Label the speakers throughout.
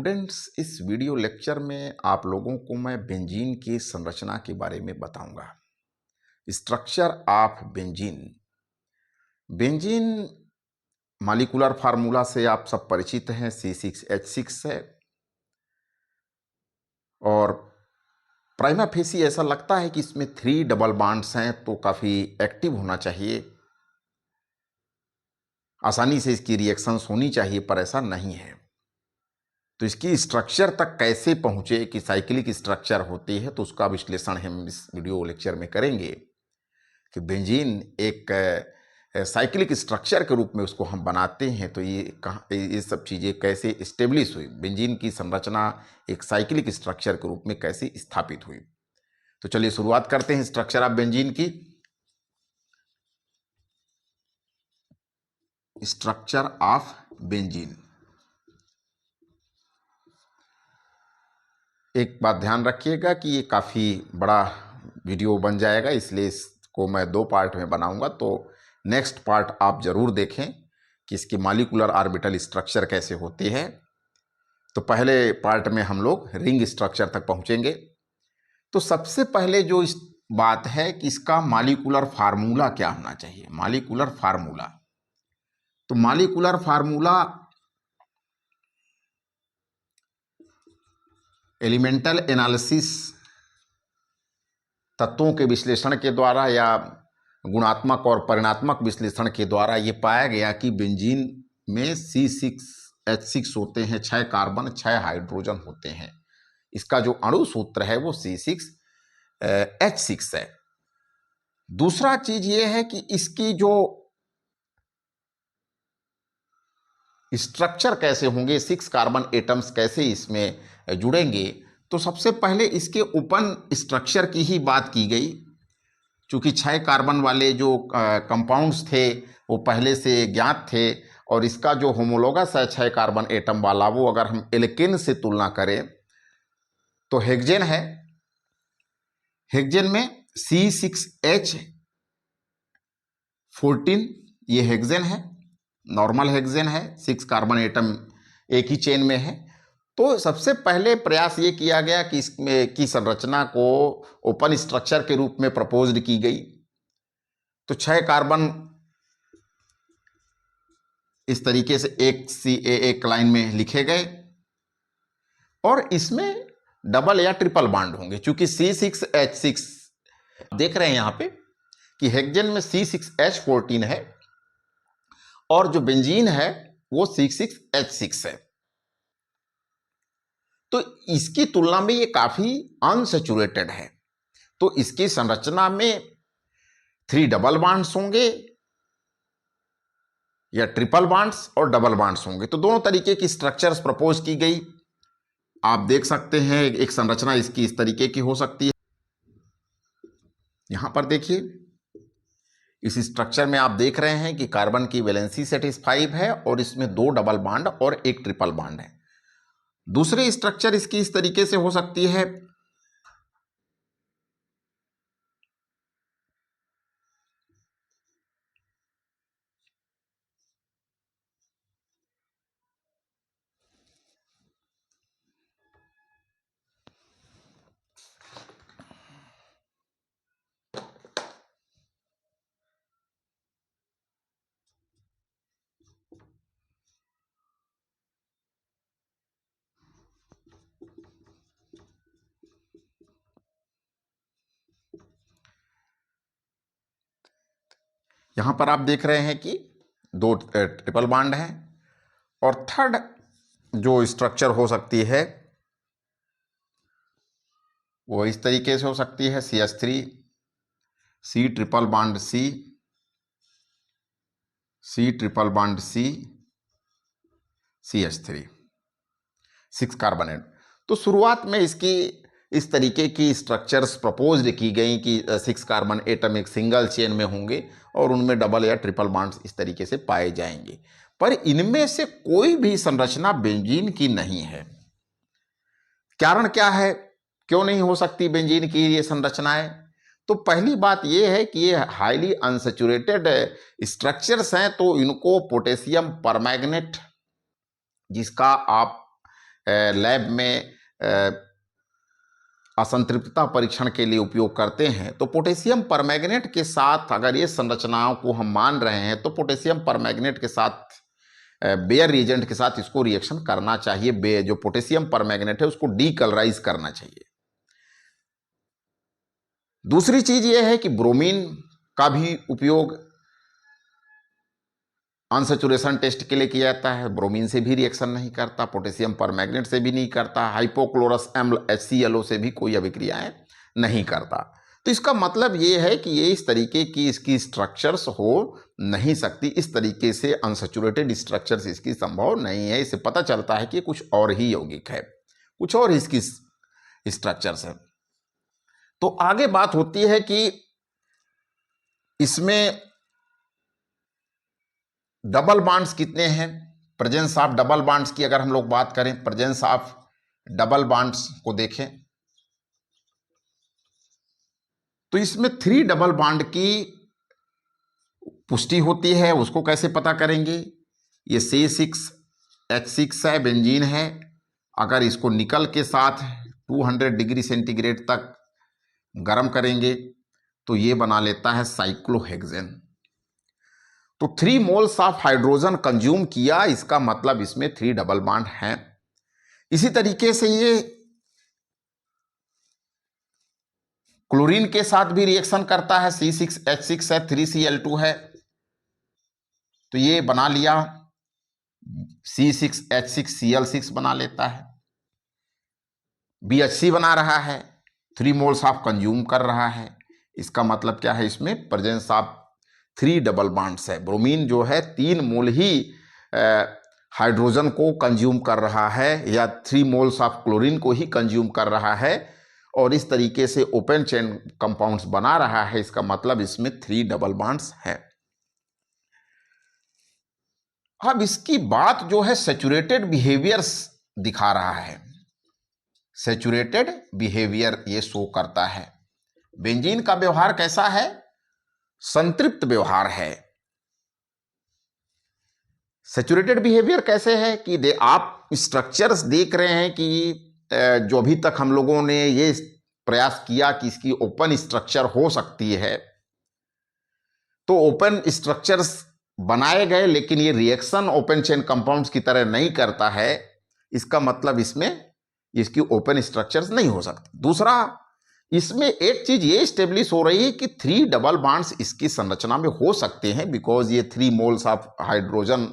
Speaker 1: Students, इस video lecture में आप लोगों को मैं बेंजीन की संरचना के बारे में बताऊंगा। Structure of benzene. Benzene molecular formula से आप सब परिचित हैं, C6H6 है। और प्राइमा फेसी ऐसा लगता है कि इसमें 3 डबल बॉन्ड्स हैं, तो काफ़ी एक्टिव होना चाहिए, आसानी से इसकी रिएक्शंस होनी चाहिए, पर ऐसा नहीं है। तो इसकी स्ट्रक्चर तक कैसे पहुंचे कि साइक्लिक स्ट्रक्चर होती है, तो उसका विश्लेषण हम इस वीडियो लेक्चर में करेंगे कि बेंजीन एक साइक्लिक स्ट्रक्चर के रूप में उसको हम बनाते हैं। तो ये सब चीज़ें कैसे इस्टेब्लिश हुई, बेंजीन की संरचना एक साइक्लिक स्ट्रक्चर के रूप में कैसे स्थापित हुई। तो चलिए शुरुआत करते हैं स्ट्रक्चर ऑफ बेंजीन की। Structure of benzene. एक बात ध्यान रखिएगा कि ये काफ़ी बड़ा वीडियो बन जाएगा, इसलिए इसको मैं 2 पार्ट में बनाऊंगा। तो नेक्स्ट पार्ट आप ज़रूर देखें कि इसकी मॉलिक्यूलर ऑर्बिटल स्ट्रक्चर कैसे होती है। तो पहले पार्ट में हम लोग रिंग स्ट्रक्चर तक पहुंचेंगे। तो सबसे पहले जो इस बात है कि इसका मॉलिक्यूलर फार्मूला क्या होना चाहिए। मॉलिक्यूलर फार्मूला, तो मॉलिक्यूलर फार्मूला एलिमेंटल एनालिसिस, तत्वों के विश्लेषण के द्वारा या गुणात्मक और परिणात्मक विश्लेषण के द्वारा ये पाया गया कि बेंजीन में C6H6 होते हैं, 6 कार्बन 6 हाइड्रोजन होते हैं। इसका जो अणु सूत्र है वो C6H6 है। दूसरा चीज ये है कि इसकी जो स्ट्रक्चर कैसे होंगे, 6 कार्बन एटम्स कैसे इसमें जुड़ेंगे। तो सबसे पहले इसके ओपन स्ट्रक्चर की ही बात की गई, चूंकि 6 कार्बन वाले जो कंपाउंड्स थे वो पहले से ज्ञात थे, और इसका जो होमोलोगस है 6 कार्बन एटम वाला, वो अगर हम एल्केन से तुलना करें तो हेक्सेन है। हेक्सेन में C6H14 ये हेक्सेन है, नॉर्मल हेक्सेन है, 6 कार्बन एटम एक ही चेन में है। तो सबसे पहले प्रयास ये किया गया कि इसमें की संरचना को ओपन स्ट्रक्चर के रूप में प्रपोज्ड की गई। तो 6 कार्बन इस तरीके से एक लाइन में लिखे गए, और इसमें डबल या ट्रिपल बॉन्ड होंगे। चूंकि C6H6 देख रहे हैं यहां पे कि हेक्सेन में C6H14 है, और जो बेंजीन है वो C6H6 है। तो इसकी तुलना में ये काफी अनसैचुरेटेड है। तो इसकी संरचना में 3 डबल बॉन्ड्स होंगे या ट्रिपल बॉन्ड्स और डबल बॉन्ड्स होंगे। तो दोनों तरीके की स्ट्रक्चर्स प्रपोज की गई। आप देख सकते हैं एक संरचना इसकी इस तरीके की हो सकती है। यहां पर देखिए, इस स्ट्रक्चर में आप देख रहे हैं कि कार्बन की वैलेंसी सेट 5 है, और इसमें 2 डबल बॉन्ड और 1 ट्रिपल बॉन्ड है। दूसरी स्ट्रक्चर इसकी इस तरीके से हो सकती है। यहां पर आप देख रहे हैं कि 2 ट्रिपल बॉन्ड हैं, और थर्ड जो स्ट्रक्चर हो सकती है वो इस तरीके से हो सकती है। CH3, C triple bond C triple bond CH3, 6 carbon atom. तो शुरुआत में इसकी इस तरीके की स्ट्रक्चर्स प्रपोज्ड की गई कि 6 कार्बन एटम एक सिंगल चेन में होंगे, और उनमें डबल या ट्रिपल बॉन्ड्स इस तरीके से पाए जाएंगे। पर इनमें से कोई भी संरचना बेंजीन की नहीं है। कारण क्या है, क्यों नहीं हो सकती बेंजीन की ये संरचनाएं? तो पहली बात ये है कि ये हाईली अनसैचुरेटेड स्ट्रक्चर्स हैं, तो इनको पोटेशियम परमैंगनेट, जिसका आप लैब में असंतृप्तता परीक्षण के लिए उपयोग करते हैं, तो पोटेशियम परमैंगनेट के साथ अगर ये संरचनाओं को हम मान रहे हैं तो पोटेशियम परमैंगनेट के साथ बेयर रिएजेंट के साथ इसको रिएक्शन करना चाहिए। जो पोटेशियम परमैंगनेट है उसको डीकलराइज करना चाहिए। दूसरी चीज यह है कि ब्रोमीन का भी उपयोग अनसैचुरेशन टेस्ट के लिए किया जाता है। ब्रोमीन से भी रिएक्शन नहीं करता, पोटेशियम परमैंगनेट से भी नहीं करता, हाइपोक्लोरस अम्ल HClO से भी कोई अभिक्रियाएं नहीं करता। तो इसका मतलब ये है कि ये इस तरीके की इसकी स्ट्रक्चर्स हो नहीं सकती, इस तरीके से अनसैचुरेटेड स्ट्रक्चर्स इसकी संभव नहीं है। इससे पता चलता है कि कुछ और ही यौगिक है, कुछ और इसकी स्ट्रक्चर्स है। तो आगे बात होती है कि इसमें डबल बॉन्ड्स कितने हैं। प्रेजेंस ऑफ डबल बॉन्ड्स की अगर हम लोग बात करें, प्रेजेंस ऑफ डबल बॉन्ड्स को देखें तो इसमें 3 डबल बॉन्ड की पुष्टि होती है। उसको कैसे पता करेंगे? ये C6H6 है, बेंजीन है। अगर इसको निकल के साथ 200 डिग्री सेंटीग्रेड तक गर्म करेंगे तो ये बना लेता है साइक्लोहेक्सेन। तो 3 मोल्स ऑफ हाइड्रोजन कंज्यूम किया, इसका मतलब इसमें 3 डबल बॉन्ड हैं। इसी तरीके से ये क्लोरीन के साथ भी रिएक्शन करता है। C6H6 है, 3Cl2 है, तो ये बना लिया C6H6Cl6 बना लेता है। BHC बना रहा है, 3 मोल्स ऑफ कंज्यूम कर रहा है। इसका मतलब क्या है? इसमें प्रेजेंस ऑफ 3 डबल बॉन्ड्स है। ब्रोमीन जो है 3 मोल ही हाइड्रोजन को कंज्यूम कर रहा है या 3 मोल्स ऑफ क्लोरीन को ही कंज्यूम कर रहा है और इस तरीके से ओपन चेन कंपाउंड्स बना रहा है। इसका मतलब इसमें 3 डबल बॉन्ड्स हैं। अब इसकी बात जो है सैचुरेटेड बिहेवियर्स दिखा रहा है। सैचुरेटेड बिहेवियर ये शो करता है। बेंजीन का व्यवहार कैसा है? संतृप्त व्यवहार है। सैचुरेटेड बिहेवियर कैसे है कि आप स्ट्रक्चर्स देख रहे हैं कि जो अभी तक हम लोगों ने ये प्रयास किया कि इसकी ओपन स्ट्रक्चर हो सकती है, तो ओपन स्ट्रक्चर्स बनाए गए लेकिन ये रिएक्शन ओपन चेन कंपाउंड्स की तरह नहीं करता है। इसका मतलब इसमें इसकी ओपन स्ट्रक्चर्स नहीं हो सकती। दूसरा, इसमें एक चीज ये स्टेब्लिश हो रही है कि 3 डबल बॉन्ड्स इसकी संरचना में हो सकते हैं, बिकॉज ये 3 मोल्स ऑफ हाइड्रोजन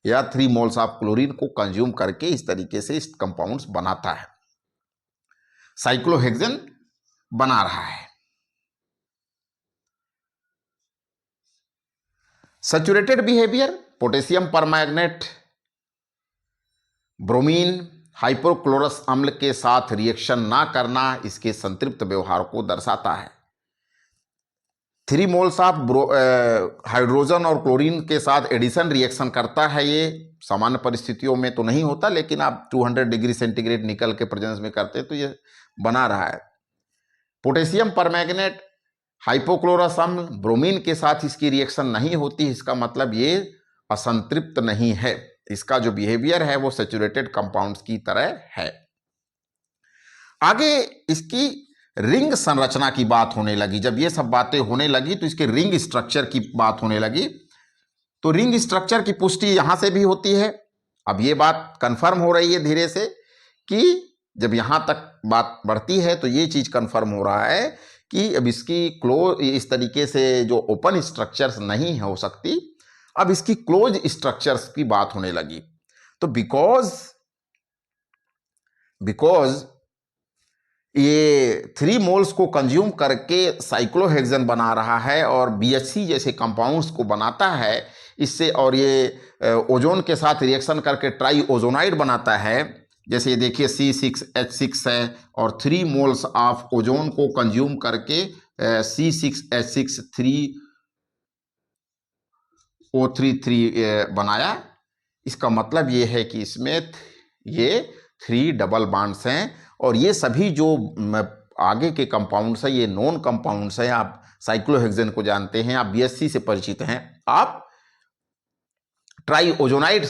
Speaker 1: या 3 मोल्स ऑफ क्लोरीन को कंज्यूम करके इस तरीके से इस कंपाउंड्स बनाता है, साइक्लोहेक्सेन बना रहा है। Saturated behaviour, potassium permanganate bromine hypochlorous अम्ल के साथ रिएक्शन ना करना इसके संतृप्त व्यवहार को दर्शाता है। 3 मोल्स ऑफ हाइड्रोजन और क्लोरीन के साथ एडिशन रिएक्शन करता है। ये सामान्य परिस्थितियों में तो नहीं होता, लेकिन आप 200 डिग्री सेंटीग्रेड निकल के प्रेजेंस में करते हैं तो ये बना रहा है। पोटेशियम परमैंगनेट हाइपोक्लोरस अम्ल ब्रोमीन के साथ इसकी रिएक्शन नहीं होती, इसका मतलब ये असंतृप्त नहीं है। इसका जो बिहेवियर है वो सैचुरेटेड कंपाउंड्स की तरह है। आगे इसकी रिंग संरचना की बात होने लगी। जब ये सब बातें होने लगी तो इसके रिंग स्ट्रक्चर की बात होने लगी। तो रिंग स्ट्रक्चर की पुष्टि यहां से भी होती है। अब ये बात कंफर्म हो रही है धीरे से कि जब यहां तक बात बढ़ती है तो ये चीज कंफर्म हो रहा है कि अब इसकी इस तरीके से जो ओपन स्ट्रक्चर्स नहीं हो सकती, अब इसकी क्लोज स्ट्रक्चर्स की बात होने लगी। तो बिकॉज ये 3 मोल्स को कंज्यूम करके साइक्लोहेक्सेन बना रहा है और BHC जैसे कंपाउंड्स को बनाता है इससे, और ये ओजोन के साथ रिएक्शन करके ट्राई ओजोनाइड बनाता है। जैसे ये देखिए C6H6 है और 3 मोल्स ऑफ ओजोन को कंज्यूम करके C6H6 3O33 बनाया। इसका मतलब ये है कि इसमें ये 3 डबल बॉन्ड्स हैं और ये सभी जो आगे के कंपाउंड्स हैं ये नॉन कंपाउंड्स हैं। आप साइक्लोहेक्सेन को जानते हैं, आप BHC से परिचित हैं, आप ट्राई ओजोनाइड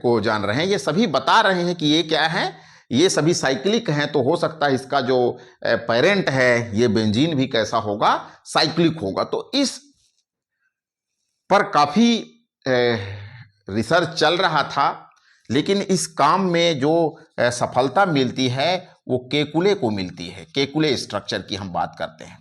Speaker 1: को जान रहे हैं। ये सभी बता रहे हैं कि ये क्या है, ये सभी साइक्लिक हैं, तो हो सकता है इसका जो पेरेंट है ये बेंजीन भी कैसा होगा, साइक्लिक होगा। तो इस पर काफी रिसर्च चल रहा था, लेकिन इस काम में जो सफलता मिलती है वो केकुले को मिलती है। केकुले स्ट्रक्चर की हम बात करते हैं,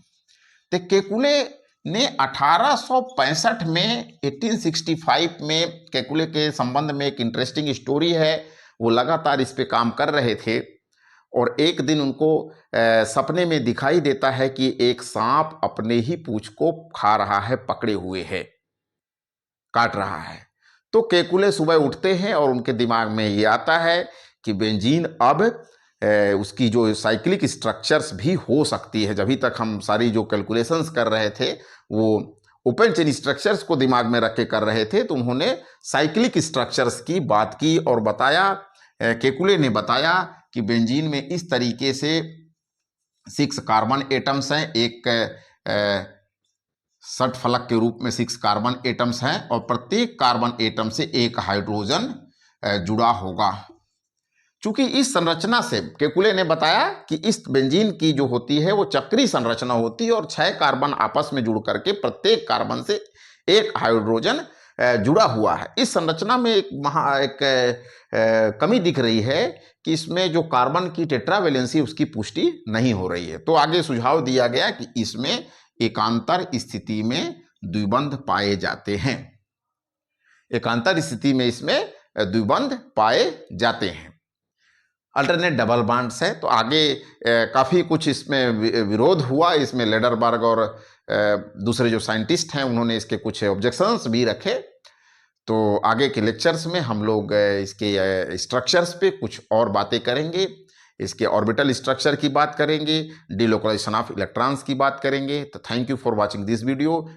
Speaker 1: तो केकुले ने 1865 में 1865 में केकुले के संबंध में एक इंटरेस्टिंग स्टोरी है। वो लगातार इस पे काम कर रहे थे और एक दिन उनको सपने में दिखाई देता है कि एक सांप अपने ही पूंछ को खा रहा है, पकड़े हुए है, काट रहा है। तो केकुले सुबह उठते हैं और उनके दिमाग में ये आता है कि बेंजीन अब उसकी जो साइक्लिक स्ट्रक्चर्स भी हो सकती है। जब तक हम सारी जो कैलकुलेशंस कर रहे थे वो ओपन चेन स्ट्रक्चर्स को दिमाग में रख के कर रहे थे, तो उन्होंने साइक्लिक स्ट्रक्चर्स की बात की और बताया, केकुले ने बताया कि बेंजीन में इस तरीके से 6 कार्बन एटम्स हैं, एक षटफलक के रूप में 6 कार्बन एटम्स हैं और प्रत्येक कार्बन एटम से एक हाइड्रोजन जुड़ा होगा। चूंकि इस संरचना से केकुले ने बताया कि इस बेंजीन की जो होती है वो चक्रीय संरचना होती है और 6 कार्बन आपस में जुड़ करके प्रत्येक कार्बन से एक हाइड्रोजन जुड़ा हुआ है। इस संरचना में एक कमी दिख रही है कि इसमें जो कार्बन की टेट्रावैलेंसी उसकी पुष्टि नहीं हो रही है। तो आगे सुझाव दिया गया कि इसमें एकांतर स्थिति में द्विबंध पाए जाते हैं। एकांतर स्थिति में इसमें द्विबंध पाए जाते हैं। अल्टरनेट डबल बॉन्ड्स है, तो आगे काफ़ी कुछ इसमें विरोध हुआ। इसमें लेडरबर्ग और दूसरे जो साइंटिस्ट हैं उन्होंने इसके कुछ ऑब्जेक्शंस भी रखे। तो आगे के लेक्चर्स में हम लोग इसके स्ट्रक्चर्स पे कुछ और बातें करेंगे। इसके ऑर्बिटल स्ट्रक्चर की बात करेंगे, डिलोकलाइजेशन ऑफ इलेक्ट्रॉन्स की बात करेंगे। तो thank you for watching this video.